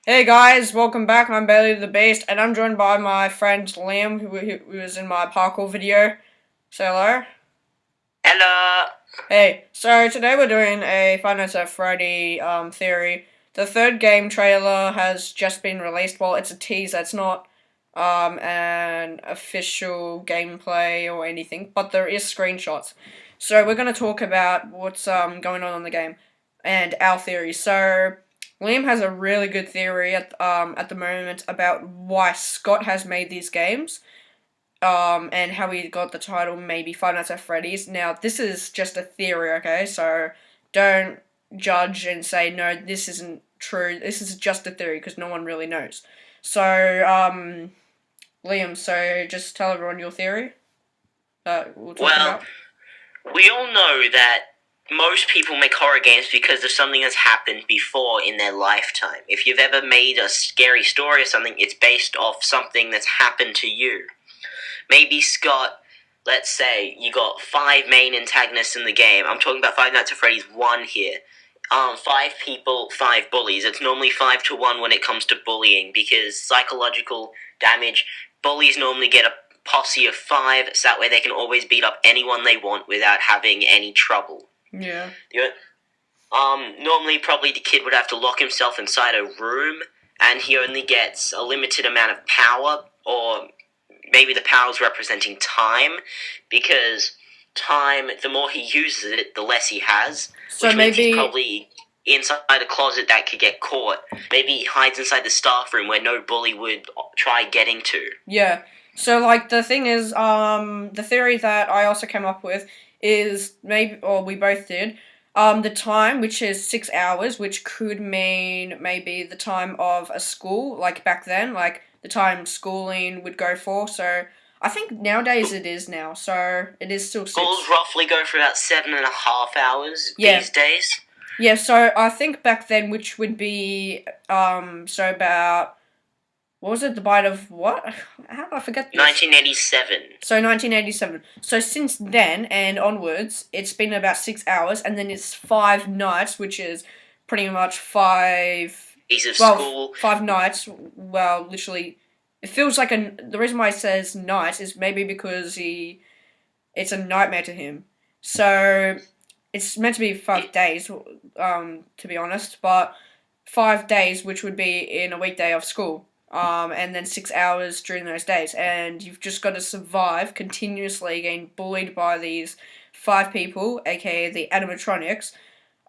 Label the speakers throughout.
Speaker 1: Hey guys, welcome back. I'm Bailey the Beast, and I'm joined by my friend Liam, who was in my parkour video. Say hello.
Speaker 2: Hello.
Speaker 1: Hey, so today we're doing a Five Nights at Freddy theory. The third game trailer has just been released. Well, it's a teaser. It's not an official gameplay or anything, but there is screenshots. So we're gonna talk about what's going on in the game and our theory. So Liam has a really good theory at the moment about why Scott has made these games, and how he got the title maybe Five Nights at Freddy's. Now this is just a theory, okay? So don't judge and say no, this isn't true. This is just a theory because no one really knows. So Liam, so just tell everyone your theory that we'll talk
Speaker 2: Well,
Speaker 1: about.
Speaker 2: we all know that most people make horror games because of something that's happened before in their lifetime. If you've ever made a scary story or something, it's based off something that's happened to you. Maybe Scott, let's say you got 5 main antagonists in the game. I'm talking about Five Nights at Freddy's 1 here. 5 people, 5 bullies. It's normally 5 to 1 when it comes to bullying because psychological damage, bullies normally get a posse of 5, so that way they can always beat up anyone they want without having any trouble.
Speaker 1: Yeah.
Speaker 2: Normally probably the kid would have to lock himself inside a room, and he only gets a limited amount of power, or maybe the power is representing time, because time, the more he uses it, the less he has,
Speaker 1: So
Speaker 2: which means he's
Speaker 1: maybe
Speaker 2: probably inside a closet that could get caught. Maybe he hides inside the staff room where no bully would try getting to.
Speaker 1: yeah. So like the thing is, the theory that I also came up with is maybe, or we both did, the time, which is 6 hours, which could mean maybe the time of a school, like back then, like the time schooling would go for. So I think nowadays it is now. So it is still
Speaker 2: Schools
Speaker 1: 6.
Speaker 2: roughly go for about 7.5 hours
Speaker 1: Yeah.
Speaker 2: these days.
Speaker 1: Yeah. So I think back then, which would be so about, what was it? The bite of what? How do I forget this?
Speaker 2: 1987.
Speaker 1: So 1987. So since then and onwards, it's been about 6 hours, and then it's 5 nights, which is pretty much five.
Speaker 2: Piece of
Speaker 1: Well,
Speaker 2: school.
Speaker 1: 5 nights. Well, literally, it feels like a. The reason why it says night is maybe because it's a nightmare to him. So it's meant to be 5 days, to be honest, but 5 days, which would be in a weekday of school, and then 6 hours during those days, and you've just got to survive continuously getting bullied by these 5 people, aka the animatronics.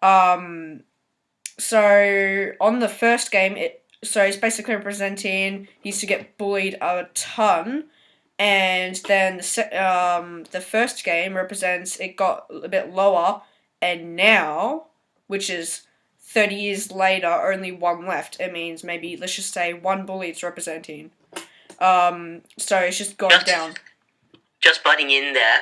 Speaker 1: Um, so on the first game, it's basically representing he used to get bullied a ton, and then the first game represents it got a bit lower, and now, which is 30 years later, only one left. It means maybe, let's just say, one bully it's representing. So it's just gone down.
Speaker 2: Just butting in there,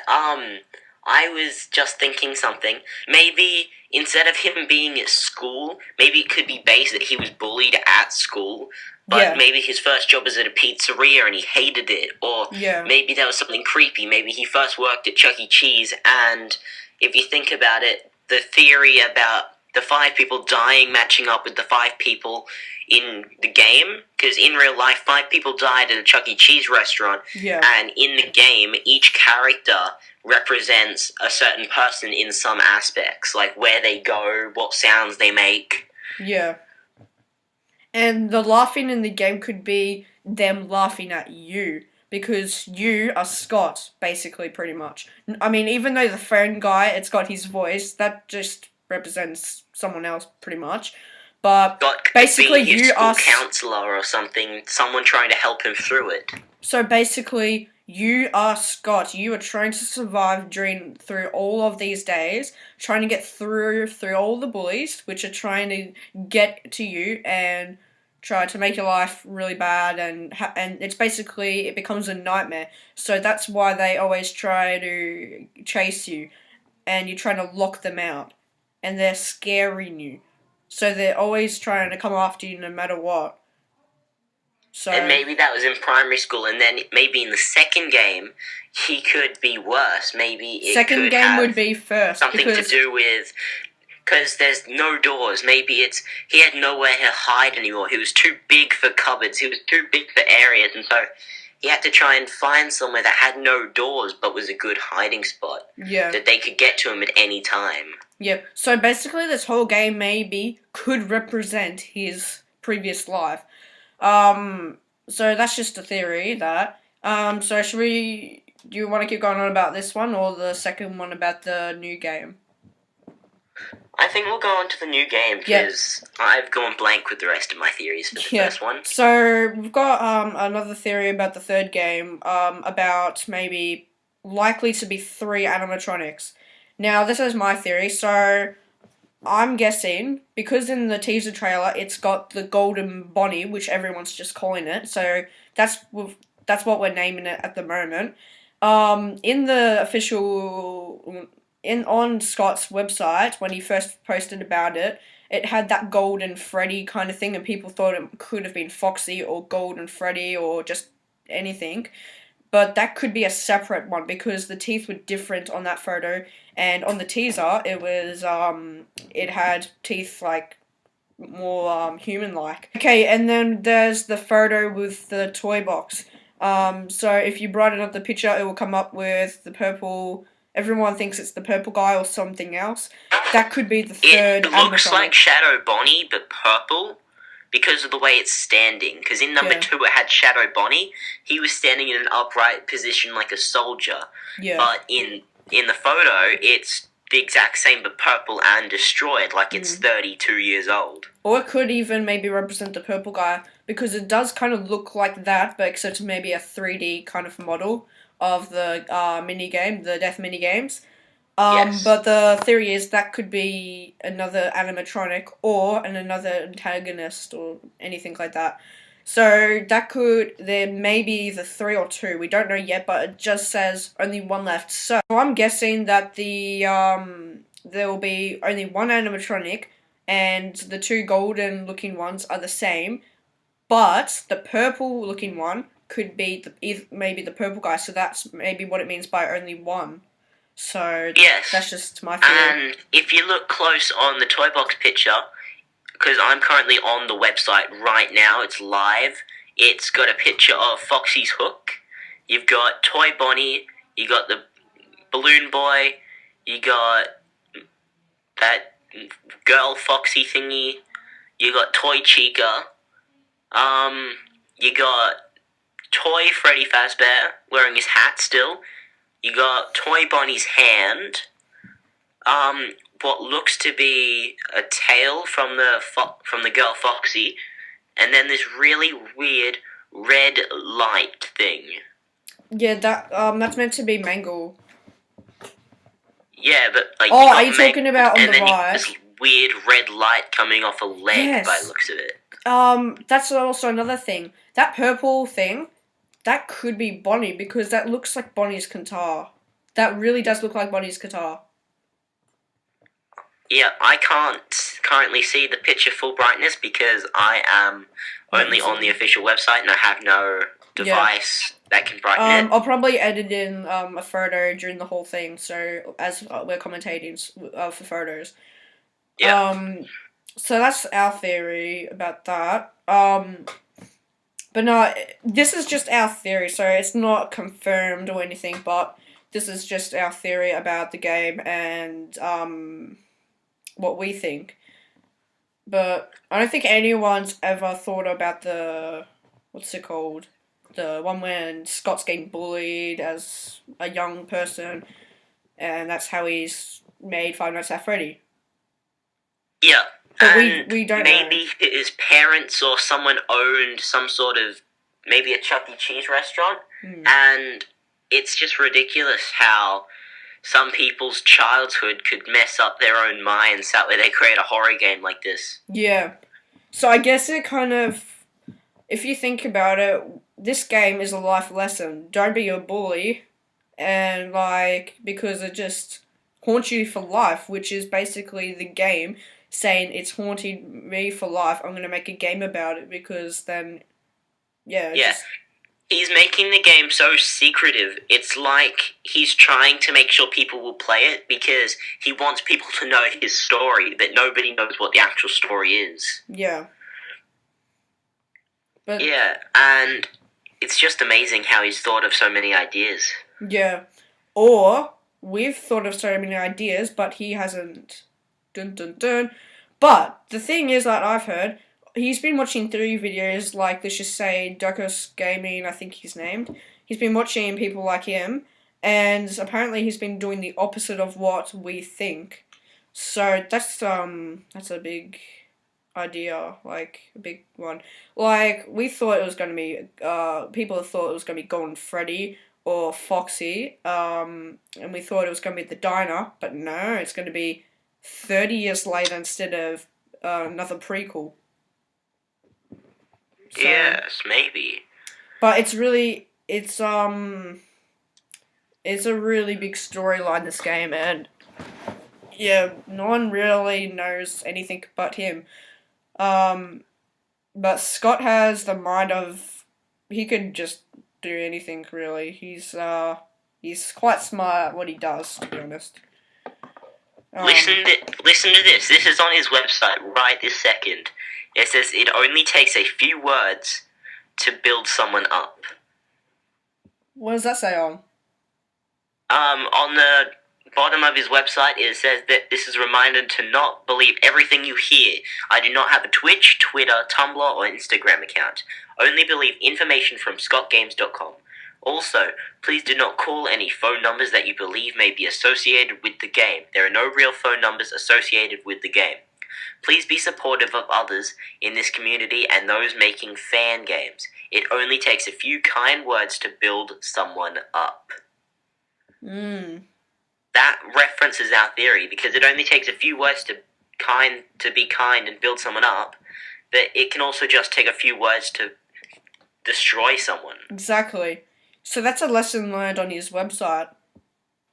Speaker 2: I was just thinking something. Maybe instead of him being at school, maybe it could be based that he was bullied at school, but
Speaker 1: Yeah.
Speaker 2: maybe his first job was at a pizzeria and he hated it, or
Speaker 1: Yeah.
Speaker 2: maybe there was something creepy. Maybe he first worked at Chuck E. Cheese, and if you think about it, the theory about the 5 people dying matching up with the 5 people in the game, because in real life 5 people died at a Chuck E. Cheese restaurant,
Speaker 1: Yeah.
Speaker 2: and in the game each character represents a certain person in some aspects, like where they go, what sounds they make.
Speaker 1: Yeah. And the laughing in the game could be them laughing at you, because you are Scott, basically, pretty much. I mean, even though the phone guy, it's got his voice, that just represents someone else, pretty much. But
Speaker 2: Scott could
Speaker 1: basically,
Speaker 2: be his
Speaker 1: you
Speaker 2: school
Speaker 1: are.
Speaker 2: counselor or something, someone trying to help him through it.
Speaker 1: So basically, you are Scott. You are trying to survive through all of these days, trying to get through all the bullies, which are trying to get to you and try to make your life really bad, and it's basically, it becomes a nightmare. So that's why they always try to chase you, and you're trying to lock them out, and they're scaring you. So they're always trying to come after you no matter what. So
Speaker 2: And maybe that was in primary school, and then maybe in the second game, he could be worse. Maybe it
Speaker 1: second
Speaker 2: could
Speaker 1: game
Speaker 2: have
Speaker 1: would be first,
Speaker 2: something
Speaker 1: because
Speaker 2: to do with because there's no doors. Maybe he had nowhere to hide anymore. He was too big for cupboards. He was too big for areas, and so he had to try and find somewhere that had no doors but was a good hiding spot.
Speaker 1: Yeah.
Speaker 2: That they could get to him at any time.
Speaker 1: Yeah. So basically, this whole game maybe could represent his previous life. So that's just a theory that. So do you want to keep going on about this one or the second one about the new game?
Speaker 2: I think we'll go on to the new game because I've gone blank with the rest of my theories for the first one.
Speaker 1: So we've got another theory about the third game, about maybe likely to be 3 animatronics. Now, this is my theory, so I'm guessing, because in the teaser trailer it's got the golden Bonnie, which everyone's just calling it, so that's what we're naming it at the moment. In the official... on Scott's website, when he first posted about it, it had that Golden Freddy kind of thing, and people thought it could have been Foxy or Golden Freddy or just anything. But that could be a separate one because the teeth were different on that photo, and on the teaser, it was it had teeth like more human-like. Okay, and then there's the photo with the toy box. So if you brighten up the picture, it will come up with the purple. Everyone thinks it's the purple guy or something else. That could be the third.
Speaker 2: It looks like Shadow Bonnie, but purple, because of the way it's standing. Because in number 2 it had Shadow Bonnie. He was standing in an upright position like a soldier.
Speaker 1: Yeah.
Speaker 2: But in the photo, it's the exact same but purple and destroyed, like it's 32 years old.
Speaker 1: Or it could even maybe represent the purple guy, because it does kind of look like that, but except maybe a 3D kind of model of the minigame, the death minigames. But the theory is that could be another animatronic or another antagonist or anything like that. So there may be the 3 or 2. We don't know yet, but it just says only 1 left. So I'm guessing that there will be only 1 animatronic, and the 2 golden looking ones are the same, but the purple looking one could be maybe the purple guy. So that's maybe what it means by only 1. So that's just my theory.
Speaker 2: And if you look close on the toy box picture, because I'm currently on the website right now, it's live. It's got a picture of Foxy's hook. You've got Toy Bonnie. You got the Balloon Boy. You got that girl Foxy thingy. You got Toy Chica. You got Toy Freddy Fazbear wearing his hat still. You got Toy Bonnie's hand. What looks to be a tail from the girl Foxy, and then this really weird red light thing.
Speaker 1: Yeah, that's meant to be Mangle.
Speaker 2: Yeah, but like.
Speaker 1: Oh, are you talking about on the right?
Speaker 2: This weird red light coming off a leg by the looks of it.
Speaker 1: That's also another thing. That purple thing, that could be Bonnie, because that looks like Bonnie's guitar. That really does look like Bonnie's guitar.
Speaker 2: Yeah, I can't currently see the picture full brightness because I am only on the official website and I have no device that can brighten it.
Speaker 1: I'll probably edit in a photo during the whole thing, so as we're commentating for photos.
Speaker 2: Yeah.
Speaker 1: So that's our theory about that. But no, this is just our theory, so it's not confirmed or anything, but this is just our theory about the game and what we think. But I don't think anyone's ever thought about the, what's it called? The one when Scott's getting bullied as a young person, and that's how he's made Five Nights at Freddy.
Speaker 2: Yeah.
Speaker 1: But we don't know.
Speaker 2: Maybe his parents or someone owned some sort of, maybe a Chuck E. Cheese restaurant, and it's just ridiculous how some people's childhood could mess up their own minds that way they create a horror game like this.
Speaker 1: Yeah. So I guess it kind of, if you think about it, this game is a life lesson. Don't be a bully, and because it just haunts you for life, which is basically the game saying it's haunting me for life. I'm going to make a game about it because then,
Speaker 2: It He's making the game so secretive. It's like he's trying to make sure people will play it because he wants people to know his story, but nobody knows what the actual story is.
Speaker 1: Yeah. But
Speaker 2: yeah, and it's just amazing how he's thought of so many ideas.
Speaker 1: Yeah. Or we've thought of so many ideas, but he hasn't. Dun dun dun. But the thing is that I've heard, he's been watching 3 videos like, let's just say, Duckos Gaming, I think he's named. He's been watching people like him, and apparently he's been doing the opposite of what we think. So that's a big idea, like a big one. Like we thought it was gonna be people thought it was gonna be Golden Freddy or Foxy, and we thought it was gonna be the diner, but no, it's gonna be 30 years later instead of another prequel. So,
Speaker 2: yes, maybe.
Speaker 1: but it's a really big storyline, this game, and yeah, no one really knows anything but him. But Scott has the mind of, he could just do anything really. He's quite smart at what he does, to be honest.
Speaker 2: Listen to this. This is on his website right this second. It says it only takes a few words to build someone up.
Speaker 1: What does that say on?
Speaker 2: On the bottom of his website, it says that this is a reminder to not believe everything you hear. I do not have a Twitch, Twitter, Tumblr, or Instagram account. Only believe information from scottgames.com. Also, please do not call any phone numbers that you believe may be associated with the game. There are no real phone numbers associated with the game. Please be supportive of others in this community and those making fan games. It only takes a few kind words to build someone up. That references our theory, because it only takes a few words to be kind and build someone up, but it can also just take a few words to destroy someone.
Speaker 1: Exactly. So that's a lesson learned on his website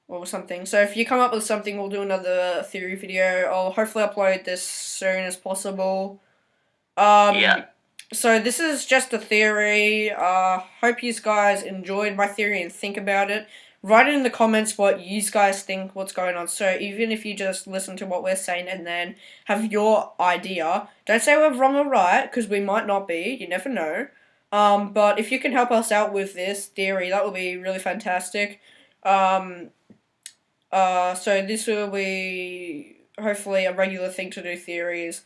Speaker 1: or something. So if you come up with something, we'll do another theory video. I'll hopefully upload this soon as possible.
Speaker 2: Yeah.
Speaker 1: So this is just a theory. Hope you guys enjoyed my theory and think about it. Write in the comments what you guys think, what's going on. So even if you just listen to what we're saying and then have your idea, don't say we're wrong or right, because we might not be. You never know. But if you can help us out with this theory, that would be really fantastic. So this will be hopefully a regular thing to do theories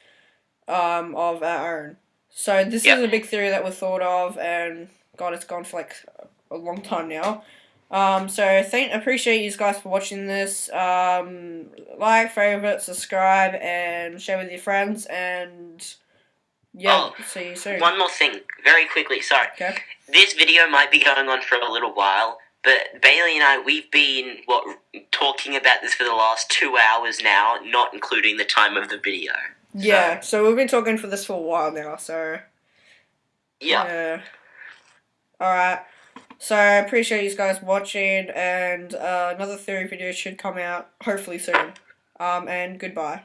Speaker 1: of our own. So this is a big theory that we thought of, and God, it's gone for like a long time now. So appreciate you guys for watching this. Like, favorite, subscribe, and share with your friends, and see you soon.
Speaker 2: One more thing, very quickly, sorry.
Speaker 1: Okay.
Speaker 2: This video might be going on for a little while, but Bailey and I, we've been, talking about this for the last 2 hours now, not including the time of the video.
Speaker 1: Yeah, so we've been talking for this for a while now, so...
Speaker 2: Yeah.
Speaker 1: Alright. So, I appreciate you guys watching, and another theory video should come out, hopefully soon. And goodbye.